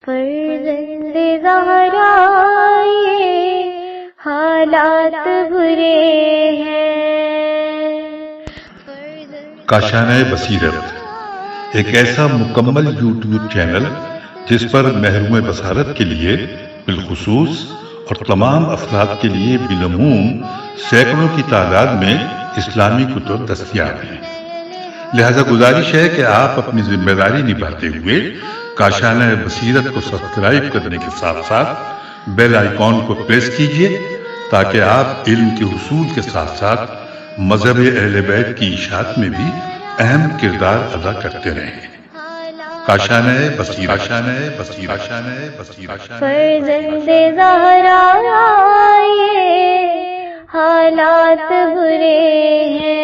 فرزند زہرا یہ حالات برے ہیں۔ کاشانۂ بصیرت ایک ایسا مکمل یوٹیوب چینل جس پر محروم بصارت کے لیے بالخصوص اور تمام افراد کے لیے بالعموم سینکڑوں کی تعداد میں اسلامی کتب دستیاب ہیں۔ لہذا گزارش ہے کہ آپ اپنی ذمہ داری نبھاتے ہوئے کاشانۂ بصیرت کو سبسکرائب کرنے کے ساتھ ساتھ بیل آئیکن کو پریس کیجیے تاکہ آپ علم کے حصول کے ساتھ ساتھ مذہب اہل بیت کی اشاعت میں بھی اہم کردار ادا کرتے رہیں۔ کاشانۂ بصیرت، کاشانۂ بصیرت، کاشانۂ بصیرت۔ فرزند زہرا یہ حالات برے ہیں۔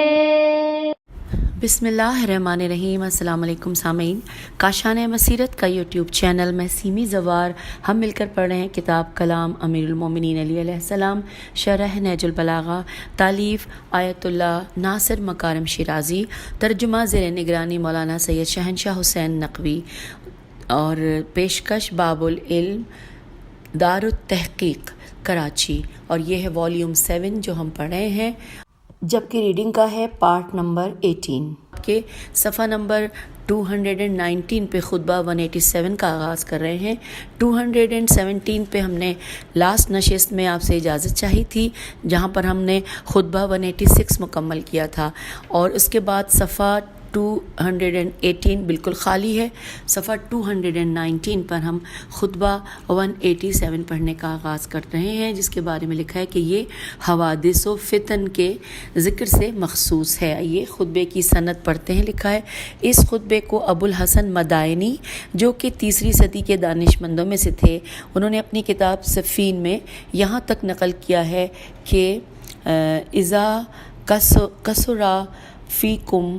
بسم اللہ الرحمن الرحیم۔ السلام علیکم سامعین، کاشانۂ بصیرت کا یوٹیوب چینل میں سیمی زوار ہم مل کر پڑھ رہے ہیں کتاب کلام امیر المومنین علی علیہ السلام، شرح نہج البلاغہ، تالیف آیت اللہ ناصر مکارم شیرازی، ترجمہ زیر نگرانی مولانا سید شہنشاہ حسین نقوی، اور پیشکش باب العلم دار التحقیق کراچی، اور یہ ہے والیوم 7 جو ہم پڑھ رہے ہیں، جبکہ ریڈنگ کا ہے پارٹ نمبر 18 کے صفحہ نمبر 219 پہ خطبہ 187 کا آغاز کر رہے ہیں۔ 217 پہ ہم نے لاسٹ نشست میں آپ سے اجازت چاہی تھی، جہاں پر ہم نے خطبہ 186 مکمل کیا تھا، اور اس کے بعد صفحہ 218 بالکل خالی ہے۔ صفحہ 219 پر ہم خطبہ 187 پڑھنے کا آغاز کر رہے ہیں، جس کے بارے میں لکھا ہے کہ یہ حوادث و فتن کے ذکر سے مخصوص ہے۔ یہ خطبے کی سند پڑھتے ہیں۔ لکھا ہے اس خطبے کو ابو الحسن مدائنی، جو کہ 3 صدی کے دانش مندوں میں سے تھے، انہوں نے اپنی کتاب سفین میں یہاں تک نقل کیا ہے کہ اذا کسرا فیکم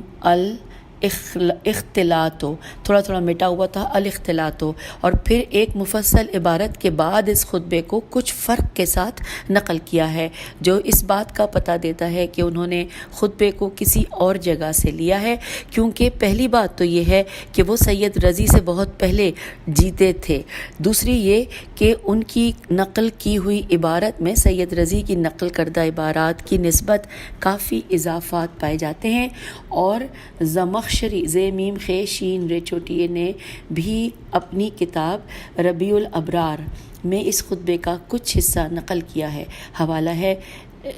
الاختلاط، تھوڑا مٹا ہوا تھا الاختلاط، اور پھر ایک مفصل عبارت کے بعد اس خطبے کو کچھ فرق کے ساتھ نقل کیا ہے، جو اس بات کا پتہ دیتا ہے کہ انہوں نے خطبے کو کسی اور جگہ سے لیا ہے، کیونکہ پہلی بات تو یہ ہے کہ وہ سید رضی سے بہت پہلے جیتے تھے، دوسری یہ کہ ان کی نقل کی ہوئی عبارت میں سید رضی کی نقل کردہ عبارات کی نسبت کافی اضافات پائے جاتے ہیں، اور زمخشری زمیم خے شین رے چوٹیے نے بھی اپنی کتاب ربیع الابرار میں اس خطبے کا کچھ حصہ نقل کیا ہے۔ حوالہ ہے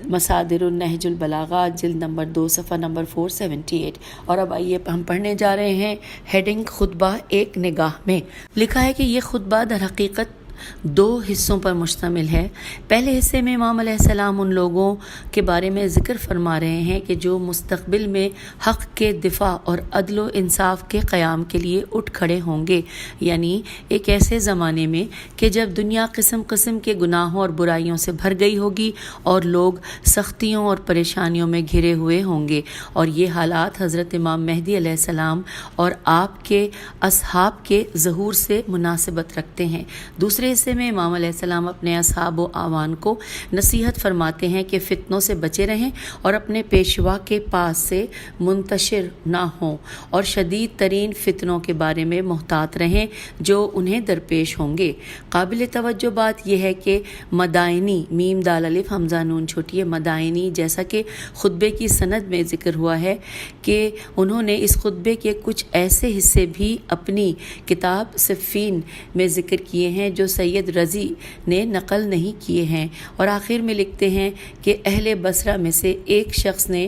مصادر النہج البلاغہ، جلد نمبر 2 صفحہ نمبر 478۔ اور اب آئیے ہم پڑھنے جا رہے ہیں ہیڈنگ خطبہ ایک نگاہ میں۔ لکھا ہے کہ یہ خطبہ در حقیقت 2 حصوں پر مشتمل ہے۔ پہلے حصے میں امام علیہ السلام ان لوگوں کے بارے میں ذکر فرما رہے ہیں کہ جو مستقبل میں حق کے دفاع اور عدل و انصاف کے قیام کے لیے اٹھ کھڑے ہوں گے، یعنی ایک ایسے زمانے میں کہ جب دنیا قسم قسم کے گناہوں اور برائیوں سے بھر گئی ہوگی اور لوگ سختیوں اور پریشانیوں میں گھرے ہوئے ہوں گے، اور یہ حالات حضرت امام مہدی علیہ السلام اور آپ کے اصحاب کے ظہور سے مناسبت رکھتے ہیں۔ دوسرے حصے میں امام علیہ السلام اپنے اصحاب و اعوان کو نصیحت فرماتے ہیں کہ فتنوں سے بچے رہیں اور اپنے پیشوا کے پاس سے منتشر نہ ہوں، اور شدید ترین فتنوں کے بارے میں محتاط رہیں جو انہیں درپیش ہوں گے۔ قابل توجہ بات یہ ہے کہ مدائنی، میم دال الف حمزہ نون چھوٹی مدائنی، جیسا کہ خطبے کی سند میں ذکر ہوا ہے کہ انہوں نے اس خطبے کے کچھ ایسے حصے بھی اپنی کتاب سفین میں ذکر کیے ہیں جو سید رضی نے نقل نہیں کیے ہیں، اور آخر میں لکھتے ہیں کہ اہل بصرہ میں سے ایک شخص نے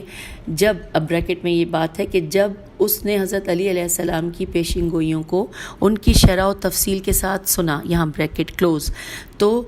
جب، اب بریکٹ میں یہ بات ہے کہ جب اس نے حضرت علی علیہ السلام کی پیشین گوئیوں کو ان کی شرح و تفصیل کے ساتھ سنا، یہاں بریکٹ کلوز، تو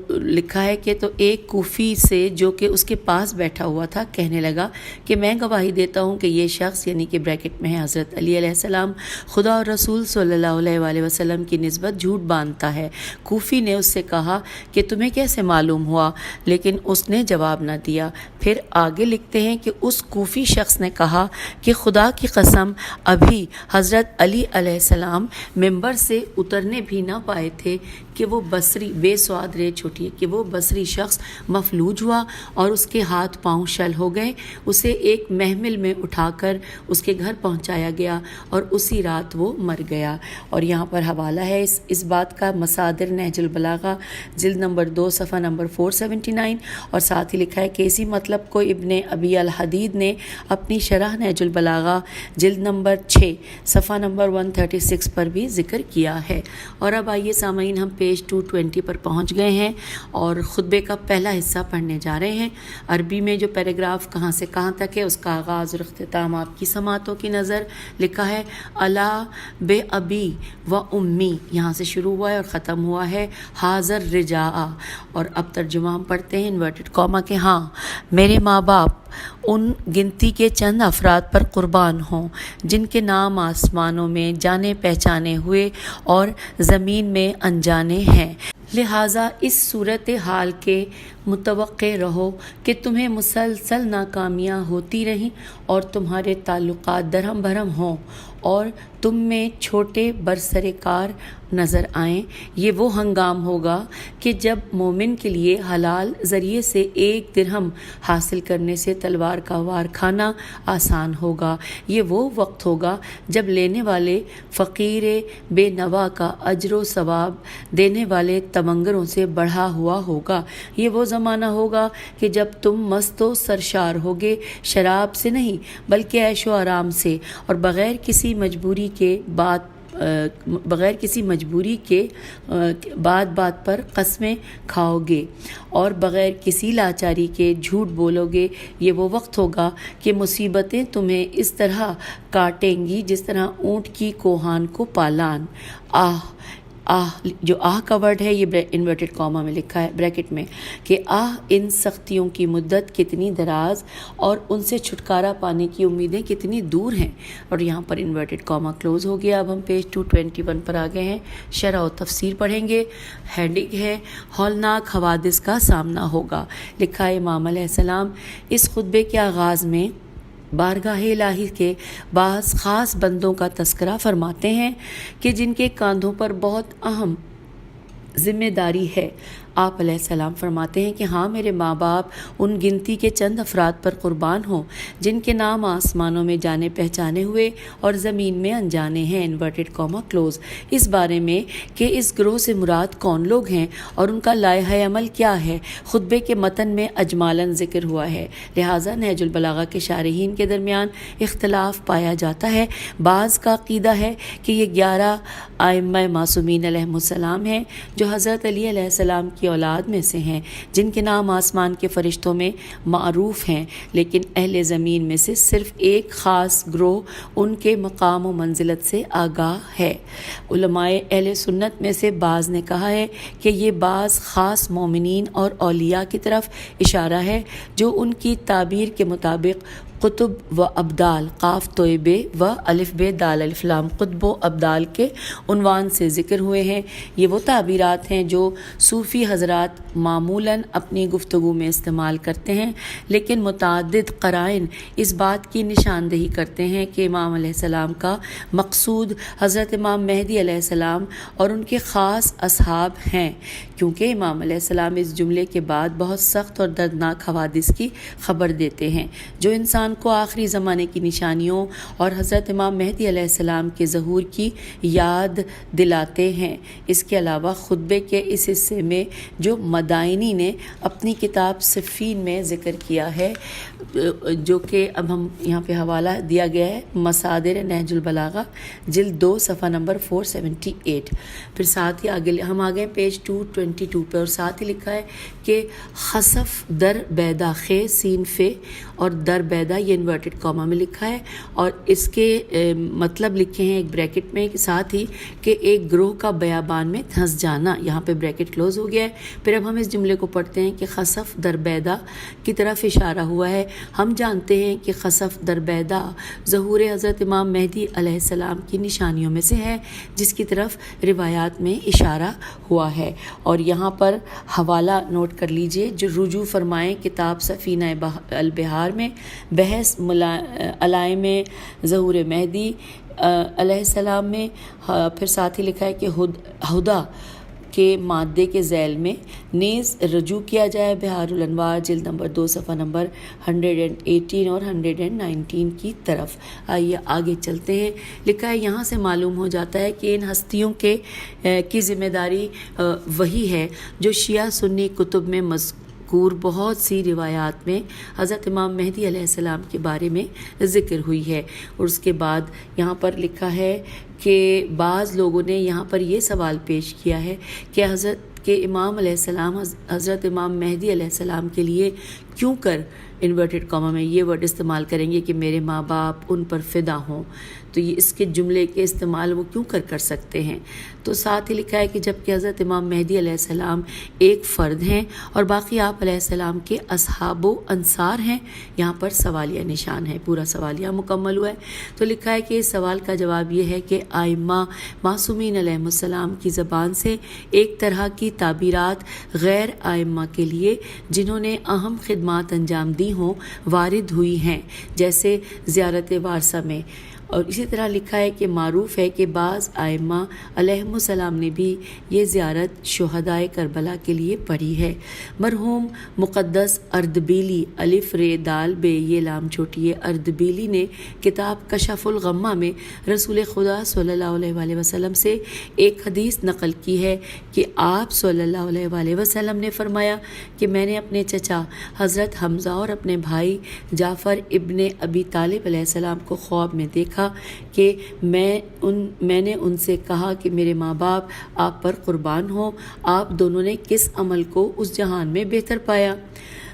لکھا ہے کہ تو ایک کوفی سے جو کہ اس کے پاس بیٹھا ہوا تھا کہنے لگا کہ میں گواہی دیتا ہوں کہ یہ شخص، یعنی کہ بریکٹ میں ہے حضرت علی علیہ السلام، خدا اور رسول صلی اللہ علیہ وآلہ وسلم کی نسبت جھوٹ باندھتا ہے۔ کوفی نے اس سے کہا کہ تمہیں کیسے معلوم ہوا، لیکن اس نے جواب نہ دیا۔ پھر آگے لکھتے ہیں کہ اس کوفی شخص نے کہا کہ خدا کی قسم ابھی حضرت علی علیہ السلام ممبر سے اترنے بھی نہ پائے تھے کہ وہ بصری بے سواد رے چھوٹی کہ وہ بصری شخص مفلوج ہوا اور اس کے ہاتھ پاؤں شل ہو گئے. اسے ایک محمل میں اٹھا کر اس کے گھر پہنچایا گیا اور اسی رات وہ مر گیا. اور یہاں پر حوالہ ہے اس بات کا مصادر نہج البلاغہ جلد نمبر 2 صفحہ نمبر 479 اور ساتھ ہی لکھا ہے کہ اسی مطلب کو ابن ابی الحدید نے اپنی شرح نہج البلاغہ جلد نمبر 6 صفحہ نمبر 136 پر بھی ذکر کیا ہے. اور اب آئیے سامعین ہم پیج 220 پر پہنچ گئے ہیں اور خطبے کا پہلا حصہ پڑھنے جا رہے ہیں. عربی میں جو پیراگراف کہاں سے کہاں تک ہے اس کا آغاز اور اختتام آپ کی سماعتوں کی نظر. لکھا ہے الا بے ابی و امی، یہاں سے شروع ہوا ہے اور ختم ہوا ہے حاضر رجاء. اور اب ترجمہ ہم پڑھتے ہیں انورٹڈ کاما کہ ہاں میرے ماں باپ ان گنتی کے چند افراد پر قربان ہوں جن کے نام آسمانوں میں جانے پہچانے ہوئے اور زمین میں انجانے ہیں. لہٰذا اس صورت حال کے متوقع رہو کہ تمہیں مسلسل ناکامیاں ہوتی رہیں اور تمہارے تعلقات درہم بھرم ہوں اور تم میں چھوٹے برسر کار نظر آئیں. یہ وہ ہنگام ہوگا کہ جب مومن کے لیے حلال ذریعے سے 1 درہم حاصل کرنے سے تلوار کا وار کھانا آسان ہوگا. یہ وہ وقت ہوگا جب لینے والے فقیر بے نوا کا اجر و ثواب دینے والے تمنگروں سے بڑھا ہوا ہوگا. یہ وہ زمانہ ہوگا کہ جب تم مست و سرشار ہوگے، شراب سے نہیں بلکہ عیش و آرام سے، اور بغیر کسی مجبوری کے بات پر قسمیں کھاؤ گے اور بغیر کسی لاچاری کے جھوٹ بولو گے. یہ وہ وقت ہوگا کہ مصیبتیں تمہیں اس طرح کاٹیں گی جس طرح اونٹ کی کوہان کو پالان. جو کا ورڈ ہے یہ انورٹڈ کاما میں لکھا ہے بریکٹ میں کہ ان سختیوں کی مدت کتنی دراز اور ان سے چھٹکارا پانے کی امیدیں کتنی دور ہیں. اور یہاں پر انورٹڈ کاما کلوز ہو گیا. اب ہم پیج 221 پر آ گئے ہیں. شرح و تفسیر پڑھیں گے. ہیڈنگ ہے ہولناک حوادث کا سامنا ہوگا. لکھا ہے امام علیہ السلام اس خطبے کے آغاز میں بارگاہ الہی کے بعض خاص بندوں کا تذکرہ فرماتے ہیں کہ جن کے کاندھوں پر بہت اہم ذمہ داری ہے. آپ علیہ السلام فرماتے ہیں کہ ہاں میرے ماں باپ ان گنتی کے چند افراد پر قربان ہوں جن کے نام آسمانوں میں جانے پہچانے ہوئے اور زمین میں انجانے ہیں. Inverted comma close. اس بارے میں کہ اس گروہ سے مراد کون لوگ ہیں اور ان کا لائحہ عمل کیا ہے خطبے کے متن میں اجمالاً ذکر ہوا ہے. لہٰذا نہج البلاغہ کے شارحین کے درمیان اختلاف پایا جاتا ہے. بعض کا عقیدہ ہے کہ یہ 11 ائمہ معصومین علیہم السلام ہیں جو حضرت علی علیہ السلام کی اولاد میں سے ہیں جن کے نام آسمان کے فرشتوں میں معروف ہیں، لیکن اہل زمین میں سے صرف ایک خاص گروہ ان کے مقام و منزلت سے آگاہ ہے. علماء اہل سنت میں سے بعض نے کہا ہے کہ یہ بعض خاص مومنین اور اولیاء کی طرف اشارہ ہے جو ان کی تعبیر کے مطابق قطب و ابدال قاف توبے و الف بے دال الف لام قطب و ابدال کے عنوان سے ذکر ہوئے ہیں. یہ وہ تعبیرات ہیں جو صوفی حضرات معمولاً اپنی گفتگو میں استعمال کرتے ہیں، لیکن متعدد قرائن اس بات کی نشاندہی کرتے ہیں کہ امام علیہ السلام کا مقصود حضرت امام مہدی علیہ السلام اور ان کے خاص اصحاب ہیں، کیونکہ امام علیہ السلام اس جملے کے بعد بہت سخت اور دردناک حوادث کی خبر دیتے ہیں جو انسان کو آخری زمانے کی نشانیوں اور حضرت امام مہدی علیہ السلام کے ظہور کی یاد دلاتے ہیں. اس کے علاوہ خطبے کے اس حصے میں جو مدائنی نے اپنی کتاب صفین میں ذکر کیا ہے، جو کہ اب ہم یہاں پہ حوالہ دیا گیا ہے مصادر نہج البلاغہ جلد 2 صفحہ نمبر 478. پھر ساتھ ہی آگے ہم آگے پیج 222 پہ اور ساتھ ہی لکھا ہے کہ خصف در بیدہ خے سین فے اور در بیدہ یہ انورٹڈ کاما میں لکھا ہے اور اس کے مطلب لکھے ہیں ایک بریکٹ میں ساتھ ہی کہ ایک گروہ کا بیابان میں دھنس جانا. یہاں پہ بریکٹ کلوز ہو گیا ہے. پھر اب ہم اس جملے کو پڑھتے ہیں کہ خصف در بیدہ کی طرف اشارہ ہوا ہے. ہم جانتے ہیں کہ خصف در بیدہ ظہور حضرت امام مہدی علیہ السلام کی نشانیوں میں سے ہے جس کی طرف روایات میں اشارہ ہوا ہے. اور یہاں پر حوالہ نوٹ کر لیجئے جو رجوع فرمائیں کتاب سفینہ البحار میں بحر بحث علائم ظہور مہدی علیہ السلام میں، پھر ساتھ ہی لکھا ہے کہ ہدا کے مادے کے ذیل میں نیز رجوع کیا جائے بہار الانوار جلد نمبر 2 صفحہ نمبر 118 اور 119 کی طرف۔ آئیے آگے چلتے ہیں۔ لکھا ہے یہاں سے معلوم ہو جاتا ہے کہ ان ہستیوں کی ذمہ داری وہی ہے جو شیعہ سنی کتب میں مذکور بہت سی روایات میں حضرت امام مہدی علیہ السلام کے بارے میں ذکر ہوئی ہے۔ اور اس کے بعد یہاں پر لکھا ہے کہ بعض لوگوں نے یہاں پر یہ سوال پیش کیا ہے کہ حضرت کے امام علیہ السلام حضرت امام مہدی علیہ السلام کے لیے کیوں کر انورٹڈ کاما میں یہ ورڈ استعمال کریں گے کہ میرے ماں باپ ان پر فدا ہوں، تو یہ اس کے جملے کے استعمال وہ کیوں کر سکتے ہیں؟ تو ساتھ ہی لکھا ہے کہ جب کہ حضرت امام مہدی علیہ السلام ایک فرد ہیں اور باقی آپ علیہ السلام کے اصحاب و انصار ہیں۔ یہاں پر سوالیہ نشان ہے، پورا سوالیہ مکمل ہوا ہے۔ تو لکھا ہے کہ اس سوال کا جواب یہ ہے کہ ائمہ معصومین علیہ السلام کی زبان سے ایک طرح کی تعبیرات غیر ائمہ کے لیے جنہوں نے اہم خدمات انجام دی ہوں وارد ہوئی ہیں، جیسے زیارت وارثہ میں۔ اور اسی طرح لکھا ہے کہ معروف ہے کہ بعض ائمہ علیہ السلام نے بھی یہ زیارت شہدائے کربلا کے لیے پڑھی ہے۔ مرحوم مقدس اردبیلی الف ر دال بے یہ لام چھوٹی ہے اردبیلی نے کتاب کشف الغمہ میں رسول خدا صلی اللہ علیہ وآلہ وسلم سے ایک حدیث نقل کی ہے کہ آپ صلی اللہ علیہ وآلہ وسلم نے فرمایا کہ میں نے اپنے چچا حضرت حمزہ اور اپنے بھائی جعفر ابن ابی طالب علیہ السلام کو خواب میں دیکھا کہ میں نے ان سے کہا کہ میرے ماں باپ آپ پر قربان ہوں، آپ دونوں نے کس عمل کو اس جہان میں بہتر پایا؟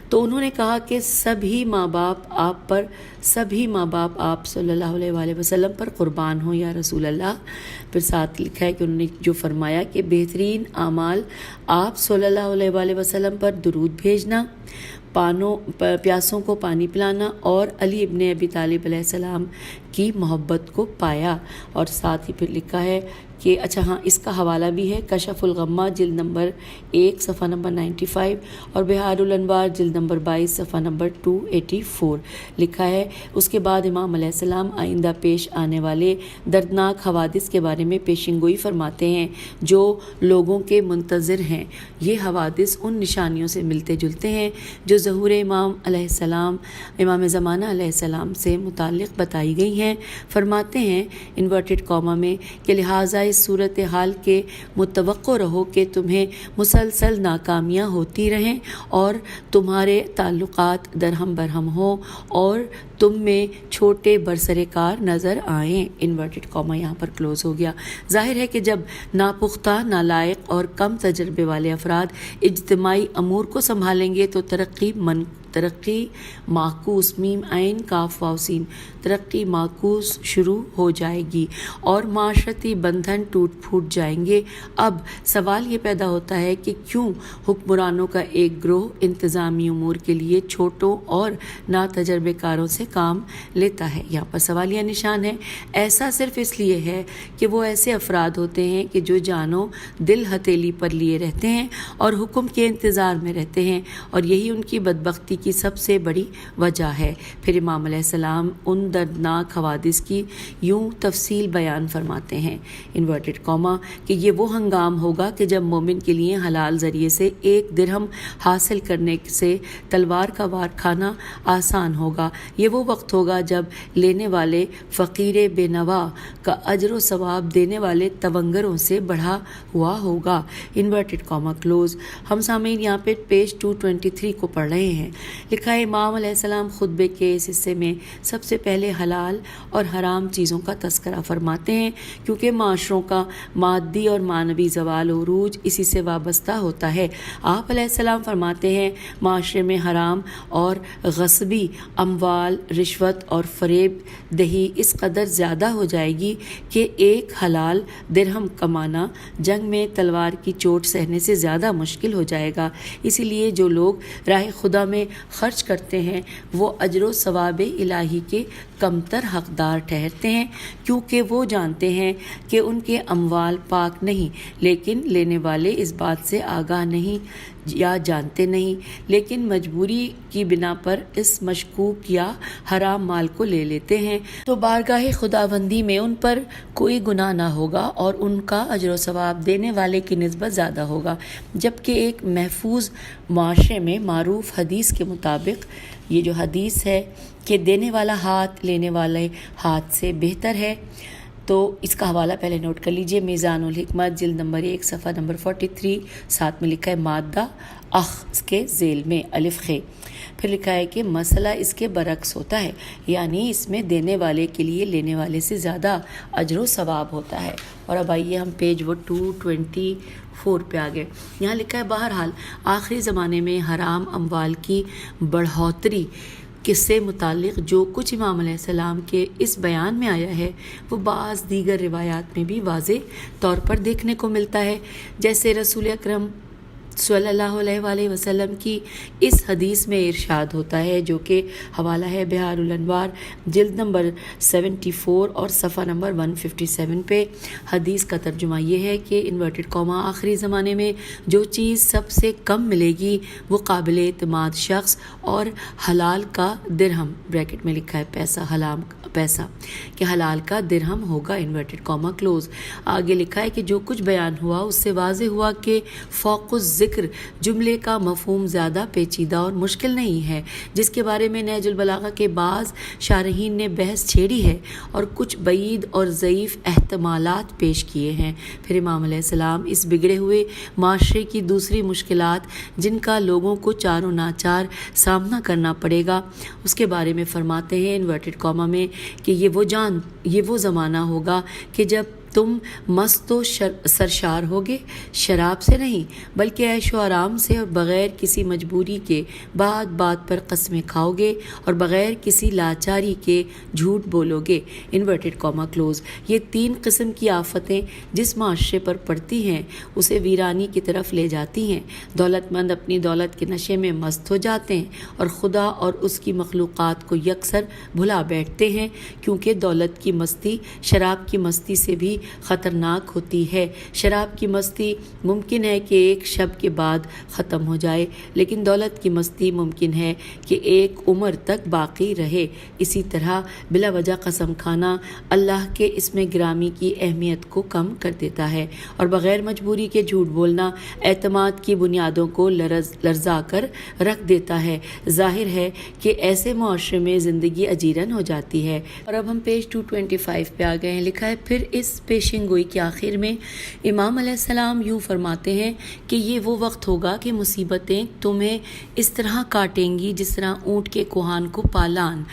تو انہوں نے کہا کہ سبھی ماں باپ آپ صلی اللہ علیہ وآلہ وسلم پر قربان ہوں یا رسول اللہ۔ پھر ساتھ لکھا ہے کہ انہوں نے جو فرمایا کہ بہترین اعمال آپ صلی اللہ علیہ وآلہ وسلم پر درود بھیجنا، پیاسوں کو پانی پلانا اور علی ابن ابی طالب علیہ السلام کی محبت کو پایا۔ اور ساتھ ہی پھر لکھا ہے کہ اس کا حوالہ بھی ہے کشف الغمہ جلد نمبر 1 صفحہ نمبر 95 اور بہار الانوار جلد نمبر 22 صفحہ نمبر 284 لکھا ہے۔ اس کے بعد امام علیہ السلام آئندہ پیش آنے والے دردناک حوادث کے بارے میں پیشن گوئی فرماتے ہیں جو لوگوں کے منتظر ہیں۔ یہ حوادث ان نشانیوں سے ملتے جلتے ہیں جو ظہور امام علیہ السلام امام زمانہ علیہ السلام سے متعلق بتائی گئی ہیں۔ فرماتے ہیں انورٹڈ کاما میں کہ لہٰذا اس صورتحال کے متوقع رہو کہ تمہیں مسلسل ناکامیاں ہوتی رہیں اور تمہارے تعلقات درہم برہم ہوں اور تم میں چھوٹے برسر کار نظر آئیں۔ انورٹڈ کاما یہاں پر کلوز ہو گیا۔ ظاہر ہے کہ جب ناپختہ، نالائق اور کم تجربے والے افراد اجتماعی امور کو سنبھالیں گے تو ترقی معکوس میم عین کاف واو سین ترقی معکوس شروع ہو جائے گی اور معاشرتی بندھن ٹوٹ پھوٹ جائیں گے۔ اب سوال یہ پیدا ہوتا ہے کہ کیوں حکمرانوں کا ایک گروہ انتظامی امور کے لیے چھوٹوں اور ناتجربے کاروں سے کام لیتا ہے؟ یہاں پر سوالیہ نشان ہے۔ ایسا صرف اس لیے ہے کہ وہ ایسے افراد ہوتے ہیں کہ جو جانو دل ہتھیلی پر لیے رہتے ہیں اور حکم کے انتظار میں رہتے ہیں، اور یہی ان کی بدبختی کی سب سے بڑی وجہ ہے۔ پھر امام علیہ السلام ان دردناک حوادث کی یوں تفصیل بیان فرماتے ہیں انورٹڈ کاما کہ یہ وہ ہنگام ہوگا کہ جب مومن کے لیے حلال ذریعے سے 1 درہم حاصل کرنے سے تلوار کا وار کھانا آسان ہوگا۔ یہ وہ وقت ہوگا جب لینے والے فقیر بے نوا کا اجر و ثواب دینے والے تونگروں سے بڑھا ہوا ہوگا۔ Inverted comma close. ہم سامعین یہاں پہ پیج 223 کو پڑھ رہے ہیں۔ لکھا ہے امام علیہ السلام خطبے کے اس حصے میں سب سے پہلے حلال اور حرام چیزوں کا تذکرہ فرماتے ہیں، کیونکہ معاشروں کا مادی اور معنوی زوال و عروج اسی سے وابستہ ہوتا ہے۔ آپ علیہ السلام فرماتے ہیں معاشرے میں حرام اور غصبی اموال، رشوت اور فریب دہی اس قدر زیادہ ہو جائے گی کہ 1 حلال درہم کمانا جنگ میں تلوار کی چوٹ سہنے سے زیادہ مشکل ہو جائے گا۔ اسی لیے جو لوگ راہ خدا میں خرچ کرتے ہیں وہ اجر و ثواب الہی کے کمتر حقدار ٹھہرتے ہیں، کیونکہ وہ جانتے ہیں کہ ان کے اموال پاک نہیں، لیکن لینے والے اس بات سے آگاہ نہیں یا جانتے نہیں، لیکن مجبوری کی بنا پر اس مشکوک یا حرام مال کو لے لیتے ہیں، تو بارگاہ خداوندی میں ان پر کوئی گناہ نہ ہوگا اور ان کا اجر و ثواب دینے والے کی نسبت زیادہ ہوگا، جبکہ ایک محفوظ معاشرے میں معروف حدیث کے مطابق یہ جو حدیث ہے کہ دینے والا ہاتھ لینے والے ہاتھ سے بہتر ہے، تو اس کا حوالہ پہلے نوٹ کر لیجئے، میزان الحکمت جلد نمبر 1 صفحہ نمبر 43، ساتھ میں لکھا ہے مادہ اخ اس کے ذیل میں الف خ، پھر لکھا ہے کہ مسئلہ اس کے برعکس ہوتا ہے، یعنی اس میں دینے والے کے لیے لینے والے سے زیادہ اجر و ثواب ہوتا ہے۔ اور اب آئیے ہم پیج 224 پہ آگے، یہاں لکھا ہے بہرحال آخری زمانے میں حرام اموال کی بڑھوتری کس سے متعلق جو کچھ امام علیہ السلام کے اس بیان میں آیا ہے وہ بعض دیگر روایات میں بھی واضح طور پر دیکھنے کو ملتا ہے، جیسے رسول اکرم صلی اللہ علیہ وآلہ وسلم کی اس حدیث میں ارشاد ہوتا ہے، جو کہ حوالہ ہے بہار الانوار جلد نمبر 74 اور صفحہ نمبر 157 پہ۔ حدیث کا ترجمہ یہ ہے کہ انورٹڈ کاما آخری زمانے میں جو چیز سب سے کم ملے گی وہ قابل اعتماد شخص اور حلال کا درہم، بریکٹ میں لکھا ہے پیسہ، حلال پیسہ کہ حلال کا درہم ہوگا، انورٹڈ کاما کلوز۔ آگے لکھا ہے کہ جو کچھ بیان ہوا اس سے واضح ہوا کہ فوق الذکر جملے کا مفہوم زیادہ پیچیدہ اور مشکل نہیں ہے، جس کے بارے میں نہج البلاغہ کے بعض شارحین نے بحث چھیڑی ہے اور کچھ بعید اور ضعیف احتمالات پیش کیے ہیں۔ پھر امام علیہ السلام اس بگڑے ہوئے معاشرے کی دوسری مشکلات جن کا لوگوں کو چاروں ناچار سامنا کرنا پڑے گا اس کے بارے میں فرماتے ہیں انورٹڈ کاما میں کہ یہ وہ زمانہ ہوگا کہ جب تم مست و سرشار ہوگے، شراب سے نہیں بلکہ عیش و آرام سے اور بغیر کسی مجبوری کے بات بات پر قسمیں کھاؤ گے اور بغیر کسی لاچاری کے جھوٹ بولو گے، انورٹڈ کاما کلوز۔ یہ تین قسم کی آفتیں جس معاشرے پر پڑتی ہیں اسے ویرانی کی طرف لے جاتی ہیں۔ دولت مند اپنی دولت کے نشے میں مست ہو جاتے ہیں اور خدا اور اس کی مخلوقات کو یکسر بھلا بیٹھتے ہیں، کیونکہ دولت کی مستی شراب کی مستی سے بھی خطرناک ہوتی ہے۔ شراب کی مستی ممکن ہے کہ ایک شب کے بعد ختم ہو جائے، لیکن دولت کی مستی ممکن ہے کہ ایک عمر تک باقی رہے۔ اسی طرح بلا وجہ قسم کھانا اللہ کے اسم گرامی کی اہمیت کو کم کر دیتا ہے اور بغیر مجبوری کے جھوٹ بولنا اعتماد کی بنیادوں کو لرزا کر رکھ دیتا ہے۔ ظاہر ہے کہ ایسے معاشرے میں زندگی اجیرن ہو جاتی ہے۔ اور اب ہم پیج 225 پہ آ گئے ہیں، لکھا ہے پھر اس پیشن گوئی کے آخر میں امام علیہ السلام یوں فرماتے ہیں کہ یہ وہ وقت ہوگا کہ مصیبتیں تمہیں اس طرح کاٹیں گی جس طرح اونٹ کے کوہان کو پالان۔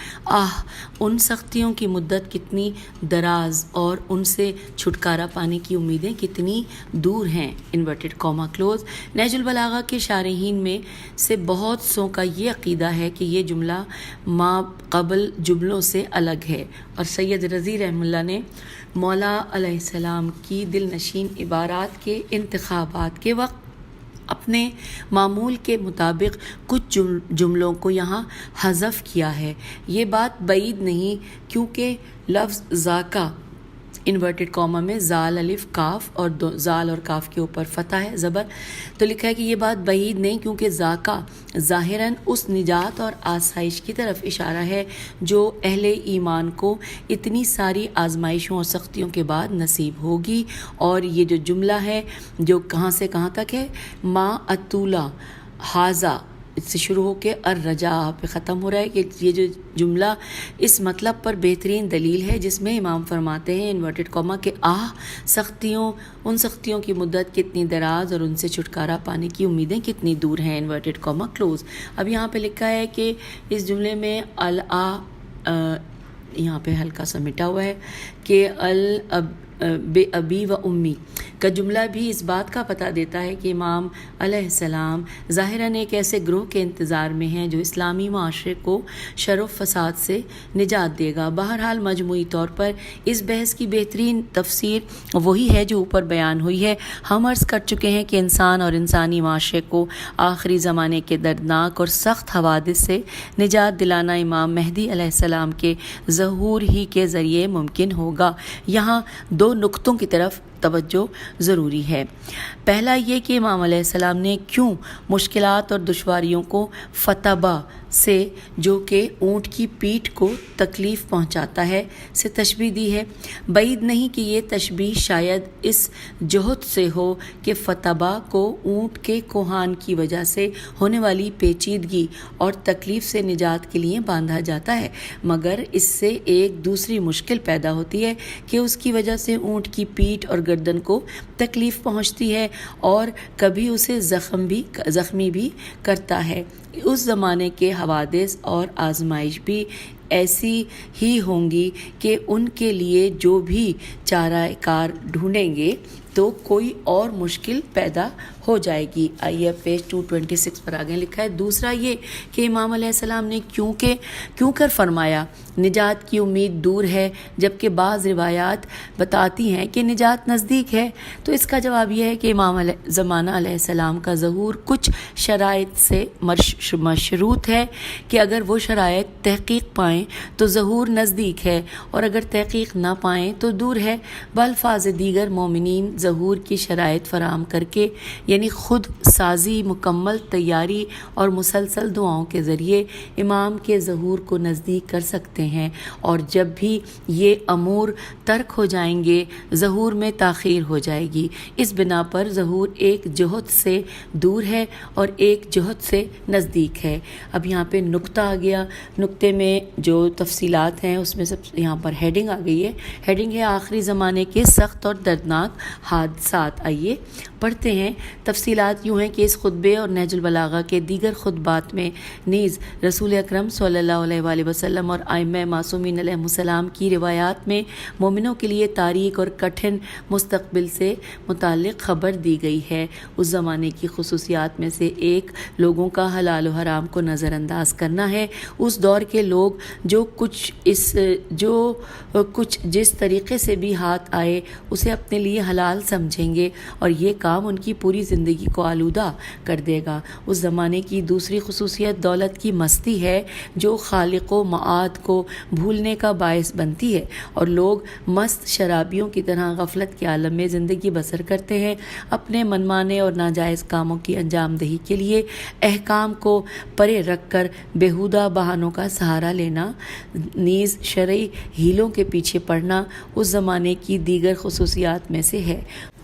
ان سختیوں کی مدت کتنی دراز اور ان سے چھٹکارا پانے کی امیدیں کتنی دور ہیں، انورٹڈ کاما کلوز۔ نہج البلاغہ کے شارحین میں سے بہت سو کا یہ عقیدہ ہے کہ یہ جملہ ما قبل جملوں سے الگ ہے، اور سید رضی رحمہ اللہ نے مولا علیہ السلام کی دل نشین عبارات کے انتخابات کے وقت اپنے معمول کے مطابق کچھ جملوں کو یہاں حذف کیا ہے۔ یہ بات بعید نہیں، کیونکہ لفظ ذاکا انورٹڈ کاما میں زال الف کاف اور زال اور کاف کے اوپر فتح ہے زبر، تو لکھا ہے کہ یہ بات بعید نہیں، کیونکہ ذاکا ظاہراً اس نجات اور آسائش کی طرف اشارہ ہے جو اہل ایمان کو اتنی ساری آزمائشوں اور سختیوں کے بعد نصیب ہوگی۔ اور یہ جو جملہ ہے جو کہاں سے کہاں تک ہے، ما اطولا حاضہ سے شروع ہو کے الرجا پہ ختم ہو رہا ہے، کہ یہ جو جملہ اس مطلب پر بہترین دلیل ہے جس میں امام فرماتے ہیں انورٹڈ کاما کہ ان سختیوں کی مدت کتنی دراز اور ان سے چھٹکارا پانے کی امیدیں کتنی دور ہیں، انورٹڈ کاما کلوز۔ اب یہاں پہ لکھا ہے کہ اس جملے میں یہاں پہ ہلکا سا مٹا ہوا ہے کہ بے ابی و امی کا جملہ بھی اس بات کا پتہ دیتا ہے کہ امام علیہ السلام ظاہراً ایک ایسے گروہ کے انتظار میں ہیں جو اسلامی معاشرے کو شر و فساد سے نجات دے گا۔ بہرحال مجموعی طور پر اس بحث کی بہترین تفسیر وہی ہے جو اوپر بیان ہوئی ہے۔ ہم عرض کر چکے ہیں کہ انسان اور انسانی معاشرے کو آخری زمانے کے دردناک اور سخت حوادث سے نجات دلانا امام مہدی علیہ السلام کے ظہور ہی کے ذریعے ممکن ہوگا۔ یہاں دو نقطوں کی طرف توجہ ضروری ہے۔ پہلا یہ کہ امام علیہ السلام نے کیوں مشکلات اور دشواریوں کو فتبہ سے، جو کہ اونٹ کی پیٹھ کو تکلیف پہنچاتا ہے، سے تشبیہ دی ہے۔ بعید نہیں کہ یہ تشبیہ شاید اس جہت سے ہو کہ فتبہ کو اونٹ کے کوہان کی وجہ سے ہونے والی پیچیدگی اور تکلیف سے نجات کے لیے باندھا جاتا ہے، مگر اس سے ایک دوسری مشکل پیدا ہوتی ہے کہ اس کی وجہ سے اونٹ کی پیٹھ اور گردن کو تکلیف پہنچتی ہے اور کبھی اسے زخمی بھی کرتا ہے۔ اس زمانے کے حوادث اور آزمائش بھی ایسی ہی ہوں گی کہ ان کے لیے جو بھی چارہ کار ڈھونڈیں گے تو کوئی اور مشکل پیدا ہو جائے گی۔ آئیے پیج 226 پر آگے لکھا ہے۔ دوسرا یہ کہ امام علیہ السلام نے کیوں کر فرمایا نجات کی امید دور ہے، جبکہ بعض روایات بتاتی ہیں کہ نجات نزدیک ہے۔ تو اس کا جواب یہ ہے کہ امام زمانہ علیہ السلام کا ظہور کچھ شرائط سے مشروط ہے کہ اگر وہ شرائط تحقیق پائیں تو ظہور نزدیک ہے، اور اگر تحقیق نہ پائیں تو دور ہے۔ بالفاظ دیگر مومنین ظہور کی شرائط فراہم کر کے، یعنی خود سازی، مکمل تیاری اور مسلسل دعاؤں کے ذریعے امام کے ظہور کو نزدیک کر سکتے ہیں، اور جب بھی یہ امور ترک ہو جائیں گے ظہور میں تاخیر ہو جائے گی۔ اس بنا پر ظہور ایک جہت سے دور ہے اور ایک جہت سے نزدیک ہے۔ اب یہاں پہ نقطہ آ گیا، نقطے میں جو تفصیلات ہیں اس میں سب یہاں پر ہیڈنگ آ گئی ہے۔ ہیڈنگ ہے آخری زمانے کے سخت اور دردناک حادثات۔ آئیے پڑھتے ہیں۔ تفصیلات یوں ہیں کہ اس خطبے اور نہج البلاغہ کے دیگر خطبات میں نیز رسول اکرم صلی اللہ علیہ وآلہ وسلم اور ائمہ معصومین علیہ السلام کی روایات میں مومنوں کے لیے تاریک اور کٹھن مستقبل سے متعلق خبر دی گئی ہے۔ اس زمانے کی خصوصیات میں سے ایک لوگوں کا حلال و حرام کو نظر انداز کرنا ہے۔ اس دور کے لوگ جو کچھ جس طریقے سے بھی ہاتھ آئے اسے اپنے لیے حلال سمجھیں گے، اور یہ کام ان کی پوری زندگی کو آلودہ کر دے گا۔ اس زمانے کی دوسری خصوصیت دولت کی مستی ہے، جو خالق و معاد کو بھولنے کا باعث بنتی ہے، اور لوگ مست شرابیوں کی طرح غفلت کے عالم میں زندگی بسر کرتے ہیں۔ اپنے منمانے اور ناجائز کاموں کی انجام دہی کے لیے احکام کو پرے رکھ کر بیہودہ بہانوں کا سہارا لینا، نیز شرعی ہیلوں کے پیچھے پڑنا اس زمانے کی دیگر خصوصیات میں سے ہے۔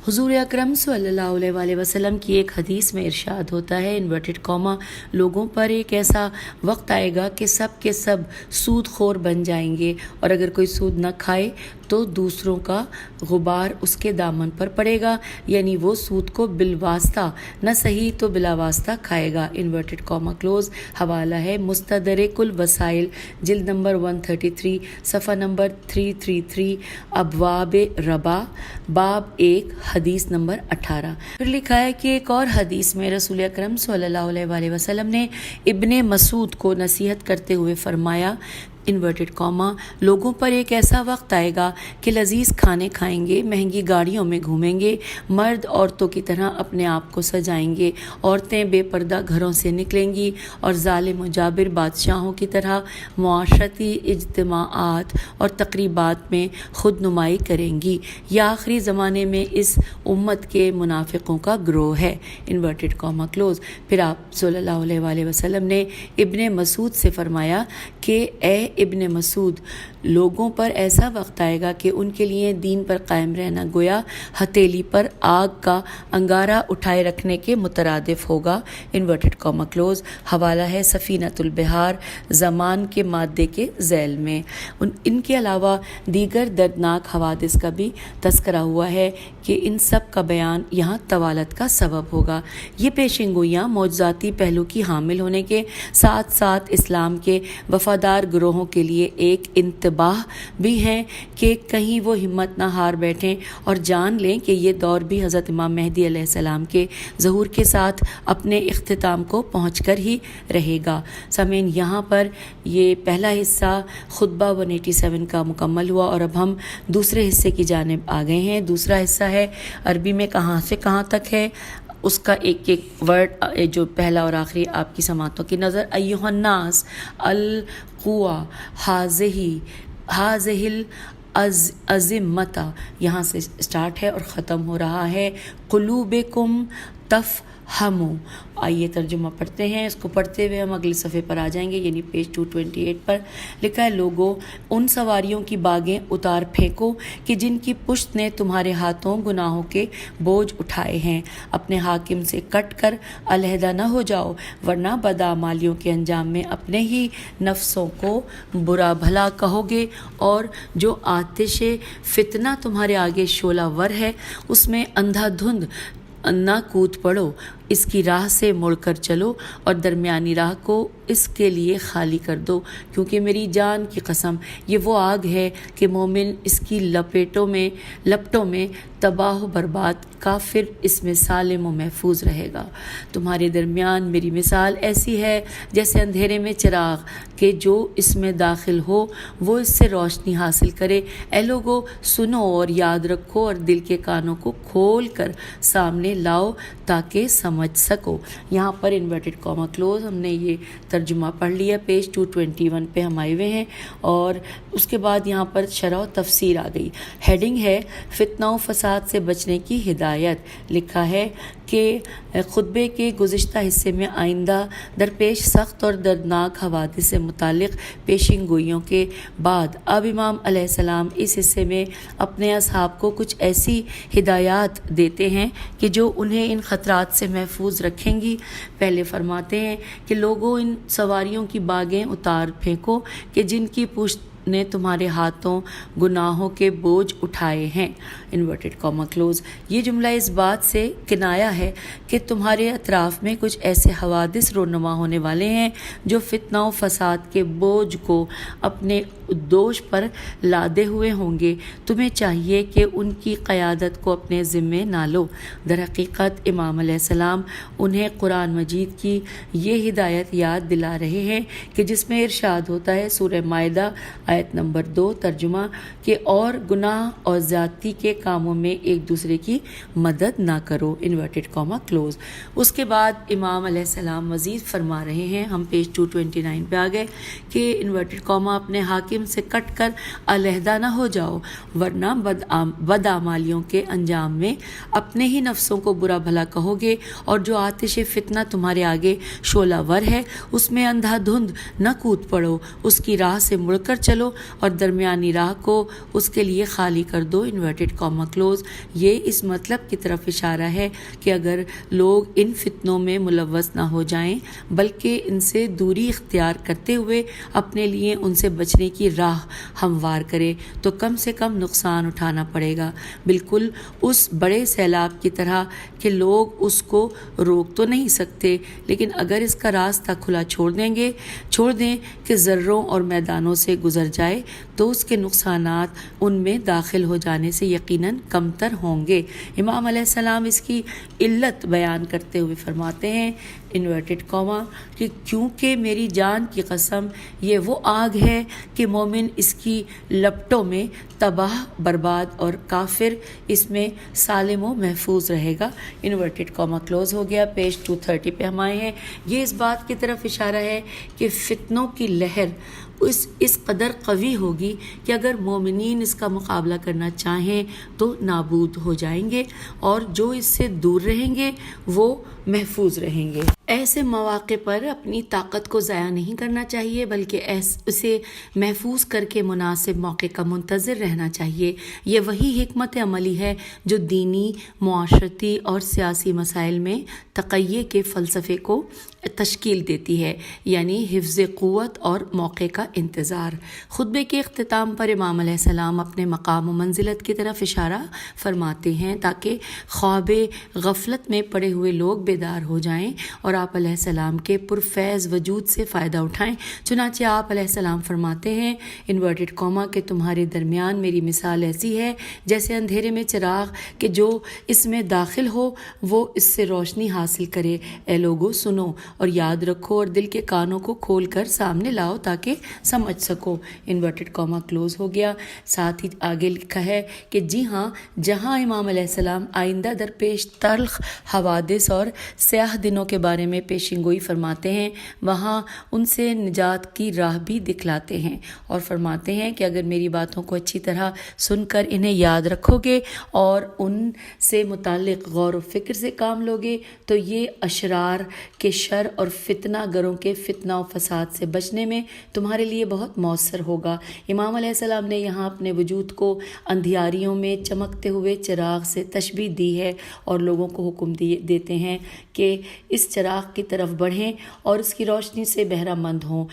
حضور اکرم صلی اللہ علیہ وآلہ وسلم کی ایک حدیث میں ارشاد ہوتا ہے انورٹڈ کاما لوگوں پر ایک ایسا وقت آئے گا کہ سب کے سب سود خور بن جائیں گے، اور اگر کوئی سود نہ کھائے تو دوسروں کا غبار اس کے دامن پر پڑے گا، یعنی وہ سود کو بالواسطہ نہ صحیح تو بلا واسطہ کھائے گا۔ Inverted comma close. حوالہ ہے مستدرک الوسائل، جلد نمبر 133، صفحہ نمبر 333، ابواب ربا، باب 1، حدیث نمبر 18۔ پھر لکھا ہے کہ ایک اور حدیث میں رسول اکرم صلی اللہ علیہ وآلہ وسلم نے ابن مسعود کو نصیحت کرتے ہوئے فرمایا انورٹڈ کاما لوگوں پر ایک ایسا وقت آئے گا کہ لذیذ کھانے کھائیں گے، مہنگی گاڑیوں میں گھومیں گے، مرد عورتوں کی طرح اپنے آپ کو سجائیں گے، عورتیں بے پردہ گھروں سے نکلیں گی، اور ظالم و جابر بادشاہوں کی طرح معاشرتی اجتماعات اور تقریبات میں خود نمائی کریں گی۔ یہ آخری زمانے میں اس امت کے منافقوں کا گروہ ہے۔ Inverted comma close. پھر آپ صلی اللہ علیہ وآلہ وسلم نے ابن مسعود سے فرمایا کہ اے ابن مسعود لوگوں پر ایسا وقت آئے گا کہ ان کے لیے دین پر قائم رہنا گویا ہتھیلی پر آگ کا انگارہ اٹھائے رکھنے کے مترادف ہوگا۔ Inverted comma close. حوالہ ہے سفینۃ البحار، زمان کے مادے کے ذیل میں۔ ان کے علاوہ دیگر دردناک حوادث کا بھی تذکرہ ہوا ہے کہ ان سب کا بیان یہاں طوالت کا سبب ہوگا۔ یہ پیشین گوئیاں معجزاتی پہلو کی حامل ہونے کے ساتھ ساتھ اسلام کے وفادار گروہوں گناہوں کے لیے ایک انتباہ بھی ہیں کہ کہیں وہ ہمت نہ ہار بیٹھیں اور جان لیں کہ یہ دور بھی حضرت امام مہدی علیہ السلام کے ظہور کے ساتھ اپنے اختتام کو پہنچ کر ہی رہے گا۔ سامعین، یہاں پر یہ پہلا حصہ خطبہ 187 کا مکمل ہوا اور اب ہم دوسرے حصے کی جانب آ گئے ہیں۔ دوسرا حصہ ہے عربی میں کہاں سے کہاں تک ہے، اس کا ایک ایک ورڈ جو پہلا اور آخری آپ کی سماعتوں کی نظر۔ ایھا الناس القوا ہذہ العظمۃ، یہاں سے سٹارٹ ہے اور ختم ہو رہا ہے قلوبکم تفہموا۔ آئیے ترجمہ پڑھتے ہیں۔ اس کو پڑھتے ہوئے ہم اگلے صفحے پر آ جائیں گے، یعنی پیج 228 پر لکھا ہے، لوگوں ان سواریوں کی باغیں اتار پھینکو کہ جن کی پشت نے تمہارے ہاتھوں گناہوں کے بوجھ اٹھائے ہیں، اپنے حاکم سے کٹ کر علیحدہ نہ ہو جاؤ، ورنہ بدعمالیوں کے انجام میں اپنے ہی نفسوں کو برا بھلا کہو گے، اور جو آتش فتنہ تمہارے آگے شعلہ ور ہے اس میں اندھا دھند نہ کود پڑو، اس کی راہ سے مڑ کر چلو اور درمیانی راہ کو اس کے لیے خالی کر دو، کیونکہ میری جان کی قسم یہ وہ آگ ہے کہ مومن اس کی لپٹوں میں تباہ و برباد، کافر اس میں سالم و محفوظ رہے گا۔ تمہارے درمیان میری مثال ایسی ہے جیسے اندھیرے میں چراغ کہ جو اس میں داخل ہو وہ اس سے روشنی حاصل کرے۔ اے لوگو سنو اور یاد رکھو اور دل کے کانوں کو کھول کر سامنے لاؤ تاکہ سمجھ سکو۔ یہاں پر انورٹڈ کاما کلوز ہم نے یہ ترجمہ پڑھ لیا، پیج 221 پہ ہم آئے ہوئے ہیں، اور اس کے بعد یہاں پر شرح و تفسیر آ گئی۔ ہیڈنگ ہے فتنہ و فساد سے بچنے کی ہدایت۔ لکھا ہے کہ خطبے کے گزشتہ حصے میں آئندہ درپیش سخت اور دردناک حوادث سے متعلق پیشین گوئیوں کے بعد اب امام علیہ السلام اس حصے میں اپنے اصحاب کو کچھ ایسی ہدایات دیتے ہیں کہ جو انہیں ان خطرات سے محفوظ رکھیں گی۔ پہلے فرماتے ہیں کہ لوگوں ان سواریوں کی باغیں اتار پھینکو کہ جن کی پشت نے تمہارے ہاتھوں گناہوں کے بوجھ اٹھائے ہیں، انورٹڈ کاما کلوز۔ یہ جملہ اس بات سے کنایہ ہے کہ تمہارے اطراف میں کچھ ایسے حوادث رونما ہونے والے ہیں جو فتنہ و فساد کے بوجھ کو اپنے دوش پر لادے ہوئے ہوں گے، تمہیں چاہیے کہ ان کی قیادت کو اپنے ذمے نہ لو۔ در حقیقت امام علیہ السلام انہیں قرآن مجید کی یہ ہدایت یاد دلا رہے ہیں کہ جس میں ارشاد ہوتا ہے، سورہ مائدہ آیت نمبر 2 ترجمہ، کہ اور گناہ اور زیادتی کے کاموں میں ایک دوسرے کی مدد نہ کرو، انورٹڈ کاما کلوز۔ اس کے بعد امام علیہ السلام مزید فرما رہے ہیں، ہم پیج 229 پہ آ گئے، کہ انورٹڈ کاما اپنے حاکم سے کٹ کر علیحدہ نہ ہو جاؤ، ورنہ بدعمالیوں کے انجام میں اپنے ہی نفسوں کو برا بھلا کہو گے، اور جو آتش فتنہ تمہارے آگے شعلہ ور ہے اس میں اندھا دھند نہ کود پڑو، اس کی راہ سے مڑ کر چلو اور درمیانی راہ کو اس کے لیے خالی کر دو، انورٹڈ کاما کلوز۔ یہ اس مطلب کی طرف اشارہ ہے کہ اگر لوگ ان فتنوں میں ملوث نہ ہو جائیں بلکہ ان سے دوری اختیار کرتے ہوئے اپنے لیے ان سے بچنے کی راہ ہموار کرے تو کم سے کم نقصان اٹھانا پڑے گا، بالکل اس بڑے سیلاب کی طرح کہ لوگ اس کو روک تو نہیں سکتے، لیکن اگر اس کا راستہ کھلا چھوڑ دیں کہ ذروں اور میدانوں سے گزر جائے تو اس کے نقصانات ان میں داخل ہو جانے سے یقیناً کم تر ہوں گے۔ امام علیہ السلام اس کی علت بیان کرتے ہوئے فرماتے ہیں، انورٹڈ کاما، کہ کیونکہ میری جان کی قسم یہ وہ آگ ہے کہ مومن اس کی لپٹوں میں تباہ برباد اور کافر اس میں سالم و محفوظ رہے گا، انورٹڈ کاما کلوز ہو گیا۔ پیج 230 پہ ہم آئے ہیں۔ یہ اس بات کی طرف اشارہ ہے کہ فتنوں کی لہر اس قدر قوی ہوگی کہ اگر مومنین اس کا مقابلہ کرنا چاہیں تو نابود ہو جائیں گے، اور جو اس سے دور رہیں گے وہ محفوظ رہیں گے۔ ایسے مواقع پر اپنی طاقت کو ضائع نہیں کرنا چاہیے بلکہ اسے محفوظ کر کے مناسب موقع کا منتظر رہنا چاہیے۔ یہ وہی حکمت عملی ہے جو دینی، معاشرتی اور سیاسی مسائل میں تقیے کے فلسفے کو تشکیل دیتی ہے، یعنی حفظ قوت اور موقع کا انتظار۔ خطبے کے اختتام پر امام علیہ السلام اپنے مقام و منزلت کی طرف اشارہ فرماتے ہیں تاکہ خواب غفلت میں پڑے ہوئے لوگ بیدار ہو جائیں اور اور آپ علیہ السلام کے پرفیض وجود سے فائدہ اٹھائیں۔ چنانچہ آپ علیہ السلام فرماتے ہیں انورٹڈ کوما کہ تمہارے درمیان میری مثال ایسی ہے جیسے اندھیرے میں چراغ کہ جو اس میں داخل ہو وہ اس سے روشنی حاصل کرے۔ اے لوگو سنو اور یاد رکھو اور دل کے کانوں کو کھول کر سامنے لاؤ تاکہ سمجھ سکو۔ انورٹڈ کوما کلوز ہو گیا۔ ساتھ ہی آگے لکھا ہے کہ جی ہاں، جہاں امام علیہ السلام آئندہ درپیش تلخ حوادث اور سیاہ دنوں کے بارے میں پیشین گوئی فرماتے ہیں، وہاں ان سے نجات کی راہ بھی دکھلاتے ہیں اور فرماتے ہیں کہ اگر میری باتوں کو اچھی طرح سن کر انہیں یاد رکھو گے اور ان سے متعلق غور و فکر سے کام لوگے تو یہ اشرار کے شر اور فتنہ گروں کے فتنہ و فساد سے بچنے میں تمہارے لیے بہت مؤثر ہوگا۔ امام علیہ السلام نے یہاں اپنے وجود کو اندھیاریوں میں چمکتے ہوئے چراغ سے تشبیہ دی ہے اور لوگوں کو حکم دیتے ہیں کہ اس چراغ کی طرف بڑھیں اور اس کی روشنی سے بہرہ مند ہوں۔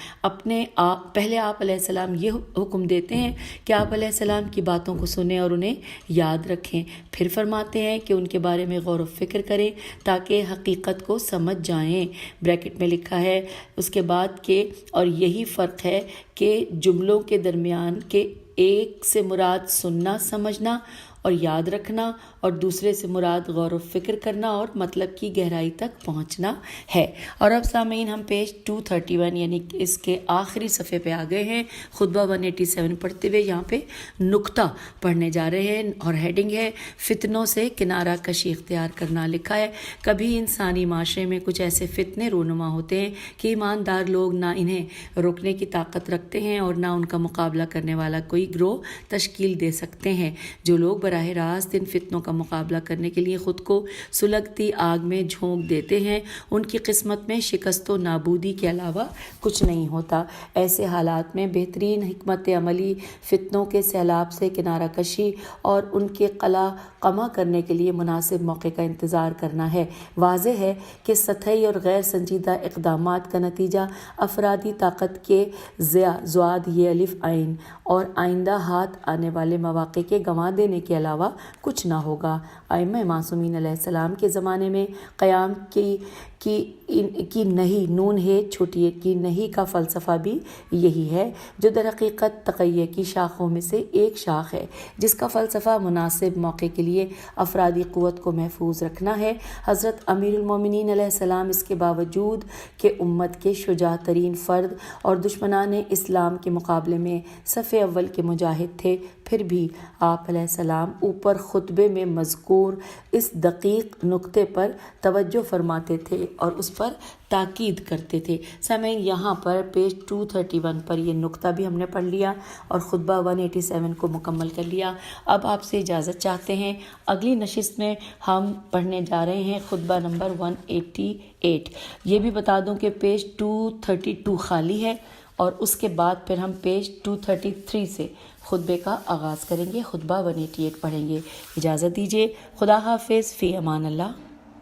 پہلے آپ علیہ السلام یہ حکم دیتے ہیں کہ آپ علیہ السلام کی باتوں کو سنیں اور انہیں یاد رکھیں، پھر فرماتے ہیں کہ ان کے بارے میں غور و فکر کریں تاکہ حقیقت کو سمجھ جائیں۔ بریکٹ میں لکھا ہے اس کے بعد کہ اور یہی فرق ہے کہ جملوں کے درمیان کے ایک سے مراد سننا سمجھنا اور یاد رکھنا اور دوسرے سے مراد غور و فکر کرنا اور مطلب کی گہرائی تک پہنچنا ہے۔ اور اب سامعین ہم پیج 231 یعنی اس کے آخری صفحے پہ آ گئے ہیں۔ خطبہ 187 پڑھتے ہوئے یہاں پہ نقطہ پڑھنے جا رہے ہیں اور ہیڈنگ ہے فتنوں سے کنارہ کشی اختیار کرنا۔ لکھا ہے کبھی انسانی معاشرے میں کچھ ایسے فتنے رونما ہوتے ہیں کہ ایماندار لوگ نہ انہیں روکنے کی طاقت رکھتے ہیں اور نہ ان کا مقابلہ کرنے والا کوئی گروہ تشکیل دے سکتے ہیں۔ جو لوگ براہ راست ان فتنوں کا مقابلہ کرنے کے لیے خود کو سلگتی آگ میں جھونک دیتے ہیں ان کی قسمت میں شکست و نابودی کے علاوہ کچھ نہیں ہوتا۔ ایسے حالات میں بہترین حکمت عملی فتنوں کے سیلاب سے کنارہ کشی اور ان کے قمع کرنے کے لیے مناسب موقع کا انتظار کرنا ہے۔ واضح ہے کہ سطحی اور غیر سنجیدہ اقدامات کا نتیجہ افرادی طاقت کے زواد یہ الف عین اور آئندہ ہاتھ آنے والے مواقع کے گنوا دینے کے علاوہ کچھ نہ ہوگا۔ ائمہ معصومین علیہ السلام کے زمانے میں قیام کی نہیں نون ہے چھوٹی کی نہیں کا فلسفہ بھی یہی ہے جو در حقیقت تقیہ کی شاخوں میں سے ایک شاخ ہے جس کا فلسفہ مناسب موقع کے لیے افرادی قوت کو محفوظ رکھنا ہے۔ حضرت امیر المومنین علیہ السلام اس کے باوجود کہ امت کے شجاع ترین فرد اور دشمنان اسلام کے مقابلے میں صف اول کے مجاہد تھے، پھر بھی آپ علیہ السلام اوپر خطبے میں مذکور اس دقیق نقطے پر توجہ فرماتے تھے اور اس پر تاکید کرتے تھے۔ سامعین یہاں پر پیج 231 پر یہ نقطہ بھی ہم نے پڑھ لیا اور خطبہ 187 کو مکمل کر لیا۔ اب آپ سے اجازت چاہتے ہیں، اگلی نشست میں ہم پڑھنے جا رہے ہیں خطبہ نمبر 188۔ یہ بھی بتا دوں کہ پیج 232 خالی ہے اور اس کے بعد پھر ہم پیج 233 سے خطبے کا آغاز کریں گے، خطبہ 188 پڑھیں گے۔ اجازت دیجیے، خدا حافظ، فی امان اللہ۔